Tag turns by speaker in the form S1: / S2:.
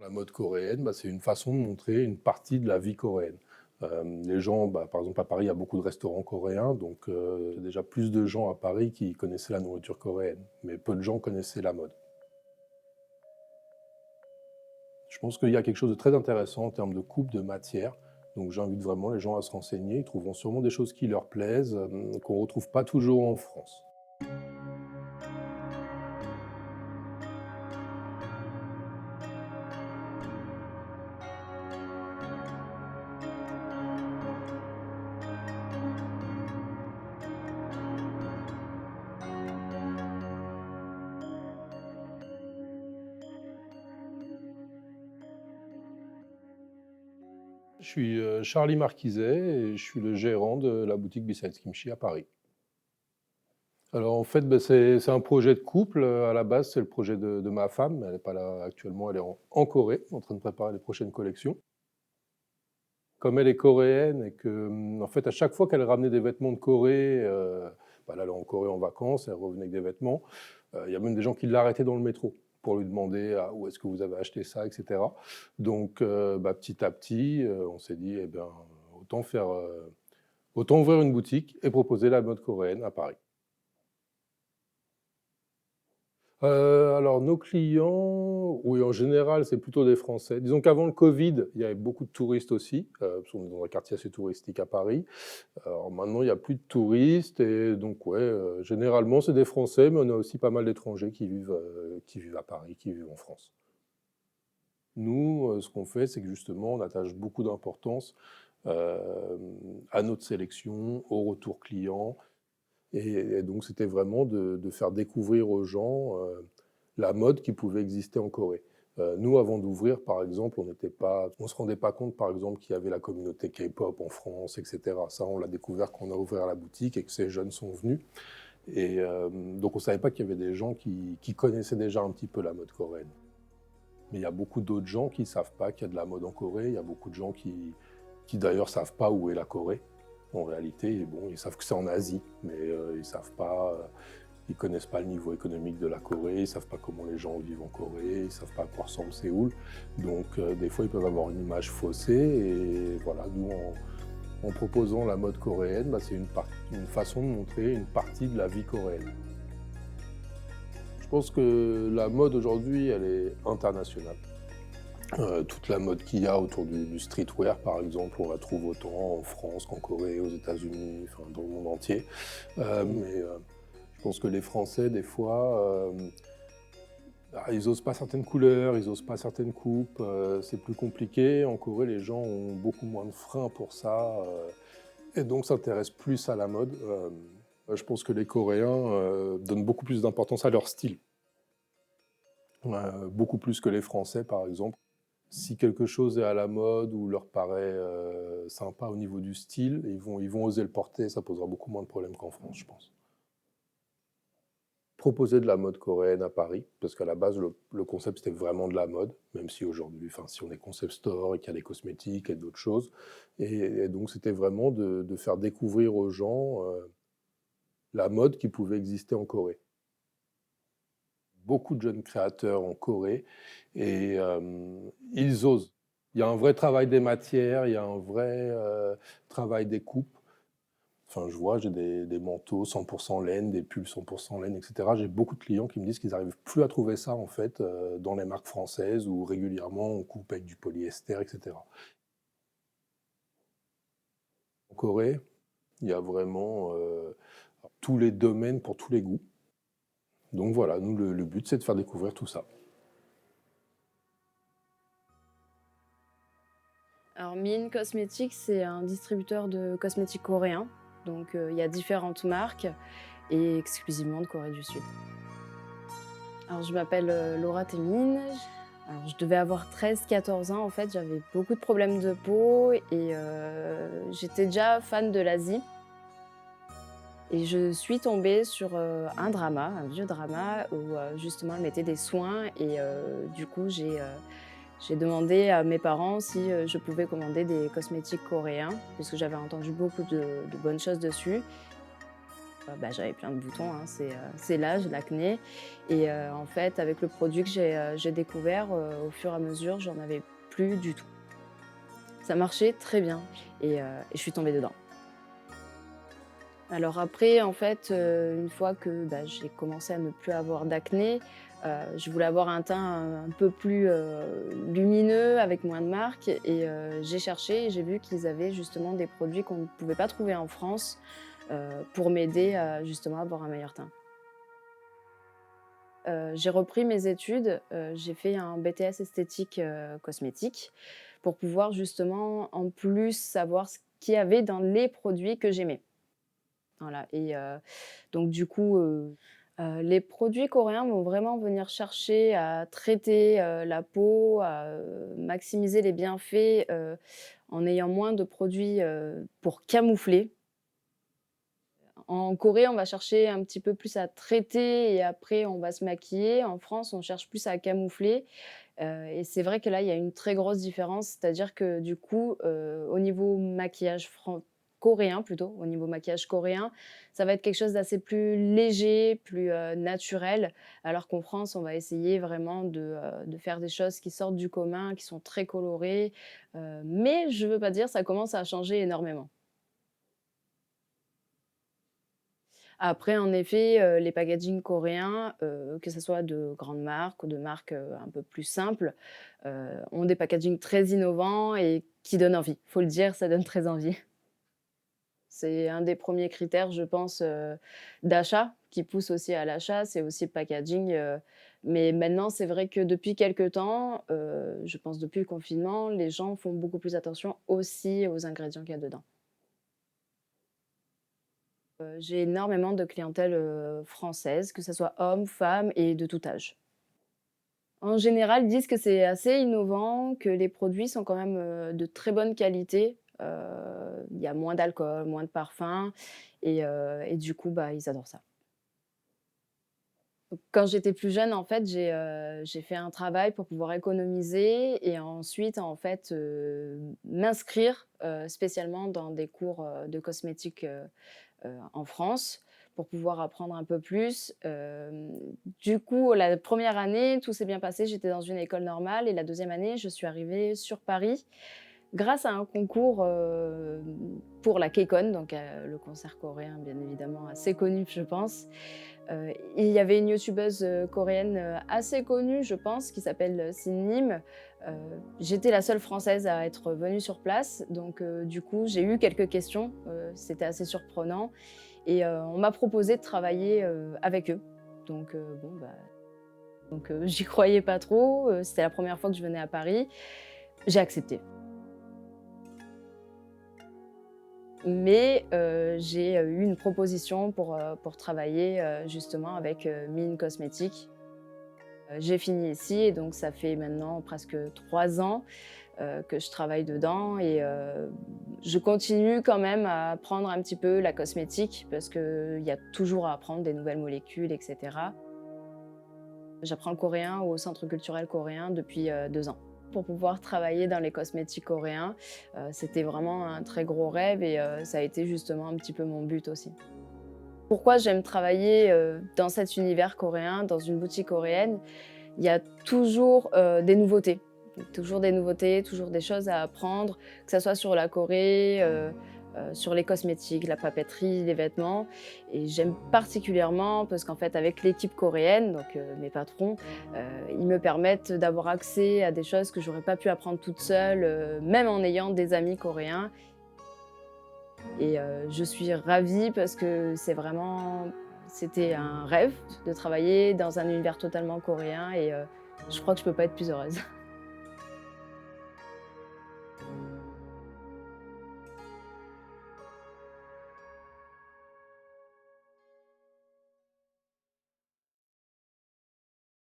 S1: La mode coréenne, c'est une façon de montrer une partie de la vie coréenne. Les gens, par exemple à Paris, il y a beaucoup de restaurants coréens, donc il y a déjà plus de gens à Paris qui connaissaient la nourriture coréenne, mais peu de gens connaissaient la mode. Je pense qu'il y a quelque chose de très intéressant en termes de coupe, de matière, donc j'invite vraiment les gens à se renseigner, ils trouveront sûrement des choses qui leur plaisent, qu'on ne retrouve pas toujours en France. Je suis Charlie Marquiset et je suis le gérant de la boutique Besides Kimchi à Paris. Alors en fait, c'est un projet de couple. À la base, c'est le projet de ma femme. Elle n'est pas là actuellement, elle est en Corée, en train de préparer les prochaines collections. Comme elle est coréenne et que, en fait, à chaque fois qu'elle ramenait des vêtements de Corée, là, elle est en Corée en vacances, elle revenait avec des vêtements. Il y a même des gens qui l'arrêtaient dans le métro pour lui demander où est-ce que vous avez acheté ça, etc. Donc, petit à petit, on s'est dit, eh bien, autant faire, autant ouvrir une boutique et proposer la mode coréenne à Paris. Alors nos clients, oui, en général, c'est plutôt des Français. Disons qu'avant le Covid, il y avait beaucoup de touristes aussi, parce qu'on est dans un quartier assez touristique à Paris. Alors maintenant, il y a plus de touristes et donc ouais, généralement, c'est des Français, mais on a aussi pas mal d'étrangers qui vivent à Paris, qui vivent en France. Nous, ce qu'on fait, c'est que justement, on attache beaucoup d'importance, à notre sélection, au retour client. Et donc, c'était vraiment de faire découvrir aux gens la mode qui pouvait exister en Corée. Nous, avant d'ouvrir, par exemple, on ne se rendait pas compte, par exemple, qu'il y avait la communauté K-pop en France, etc. Ça, on l'a découvert quand on a ouvert la boutique et que ces jeunes sont venus. Et donc, on ne savait pas qu'il y avait des gens qui connaissaient déjà un petit peu la mode coréenne. Mais il y a beaucoup d'autres gens qui ne savent pas qu'il y a de la mode en Corée. Il y a beaucoup de gens qui d'ailleurs ne savent pas où est la Corée. En réalité, bon, ils savent que c'est en Asie, mais ils savent pas, ils connaissent pas le niveau économique de la Corée, ils savent pas comment les gens vivent en Corée, ils savent pas à quoi ressemble Séoul. Donc, des fois, ils peuvent avoir une image faussée. Et voilà, nous, en proposant la mode coréenne, c'est une façon de montrer une partie de la vie coréenne. Je pense que la mode aujourd'hui, elle est internationale. Toute la mode qu'il y a autour du streetwear, par exemple, on la trouve autant en France qu'en Corée, aux États-Unis, enfin, dans le monde entier. Je pense que les Français, des fois, ils n'osent pas certaines couleurs, ils n'osent pas certaines coupes, c'est plus compliqué. En Corée, les gens ont beaucoup moins de freins pour ça, et donc s'intéressent plus à la mode. Je pense que les Coréens donnent beaucoup plus d'importance à leur style, beaucoup plus que les Français, par exemple. Si quelque chose est à la mode ou leur paraît sympa au niveau du style, ils vont oser le porter, ça posera beaucoup moins de problèmes qu'en France, je pense. Proposer de la mode coréenne à Paris, parce qu'à la base, le concept, c'était vraiment de la mode, même si aujourd'hui, si on est concept store et qu'il y a des cosmétiques et d'autres choses. Et donc, c'était vraiment de faire découvrir aux gens la mode qui pouvait exister en Corée. Beaucoup de jeunes créateurs en Corée et ils osent. Il y a un vrai travail des matières, il y a un vrai travail des coupes. Enfin, je vois, j'ai des manteaux 100% laine, des pulls 100% laine, etc. J'ai beaucoup de clients qui me disent qu'ils n'arrivent plus à trouver ça en fait dans les marques françaises où régulièrement on coupe avec du polyester, etc. En Corée, il y a vraiment tous les domaines pour tous les goûts. Donc voilà, nous le but c'est de faire découvrir tout ça.
S2: Alors Min Cosmetics, c'est un distributeur de cosmétiques coréens. Donc il y a différentes marques et exclusivement de Corée du Sud. Alors je m'appelle Laura Témine. Alors je devais avoir 13-14 ans en fait, j'avais beaucoup de problèmes de peau et j'étais déjà fan de l'Asie. Et je suis tombée sur un drama, un vieux drama où justement elle mettait des soins et du coup j'ai demandé à mes parents si je pouvais commander des cosmétiques coréens, parce que j'avais entendu beaucoup de bonnes choses dessus. J'avais plein de boutons, hein, c'est l'âge, l'acné et en fait, avec le produit que j'ai découvert, au fur et à mesure, j'en avais plus du tout. Ça marchait très bien et je suis tombée dedans. Alors après, en fait, une fois que, j'ai commencé à ne plus avoir d'acné, je voulais avoir un teint un peu plus, lumineux avec moins de marques et j'ai cherché et j'ai vu qu'ils avaient justement des produits qu'on ne pouvait pas trouver en France, pour m'aider à justement avoir un meilleur teint. J'ai repris mes études, j'ai fait un BTS esthétique, cosmétique pour pouvoir justement en plus savoir ce qu'il y avait dans les produits que j'aimais. Voilà et donc du coup, les produits coréens vont vraiment venir chercher à traiter, la peau, à, maximiser les bienfaits, en ayant moins de produits, pour camoufler. En Corée, on va chercher un petit peu plus à traiter et après on va se maquiller. En France, on cherche plus à camoufler, et c'est vrai que là, il y a une très grosse différence. C'est-à-dire que du coup, au niveau maquillage coréen plutôt, au niveau maquillage coréen, ça va être quelque chose d'assez plus léger, plus, naturel. Alors qu'en France, on va essayer vraiment de faire des choses qui sortent du commun, qui sont très colorées, mais je veux pas dire, ça commence à changer énormément. Après, en effet, les packagings coréens, que ce soit de grandes marques ou de marques, un peu plus simples, ont des packagings très innovants et qui donnent envie. Faut le dire, ça donne très envie. C'est un des premiers critères, je pense, d'achat, qui pousse aussi à l'achat, c'est aussi le packaging, mais maintenant, c'est vrai que depuis quelque temps, je pense depuis le confinement, les gens font beaucoup plus attention aussi aux ingrédients qu'il y a dedans. J'ai énormément de clientèle, française, que ça soit hommes, femmes et de tout âge. En général, ils disent que c'est assez innovant, que les produits sont quand même, de très bonne qualité. Il y a moins d'alcool, moins de parfum et du coup, ils adorent ça. Donc quand j'étais plus jeune, en fait, j'ai fait un travail pour pouvoir économiser et ensuite, en fait, m'inscrire, spécialement dans des cours, de cosmétiques, en France pour pouvoir apprendre un peu plus. Du coup, la première année, tout s'est bien passé, j'étais dans une école normale et la deuxième année, je suis arrivée sur Paris grâce à un concours, pour la KCON, donc le concert coréen bien évidemment assez connu, je pense. Il y avait une youtubeuse, coréenne, assez connue, je pense, qui s'appelle, Nim. J'étais la seule française à être venue sur place, donc du coup, j'ai eu quelques questions, c'était assez surprenant et on m'a proposé de travailler, avec eux. Donc j'y croyais pas trop, c'était la première fois que je venais à Paris. J'ai accepté. Mais j'ai, eu une proposition pour travailler, justement avec, Mine Cosmétiques. J'ai fini ici et donc ça fait maintenant presque 3 ans, que je travaille dedans et je continue quand même à apprendre un petit peu la cosmétique parce qu'il y a toujours à apprendre des nouvelles molécules et cetera. J'apprends le coréen au Centre culturel coréen depuis, 2 ans. Pour pouvoir travailler dans les cosmétiques coréens, c'était vraiment un très gros rêve et ça a été justement un petit peu mon but aussi. Pourquoi j'aime travailler, dans cet univers coréen, dans une boutique coréenne? Il y a toujours, des nouveautés. Toujours des nouveautés, toujours des choses à apprendre, que ça soit sur la Corée, sur les cosmétiques, la papeterie, les vêtements et j'aime particulièrement parce qu'en fait avec l'équipe coréenne, donc mes patrons, ils me permettent d'avoir accès à des choses que j'aurais pas pu apprendre toute seule, même en ayant des amis coréens et je suis ravie parce que c'était un rêve de travailler dans un univers totalement coréen et je crois que je peux pas être plus heureuse.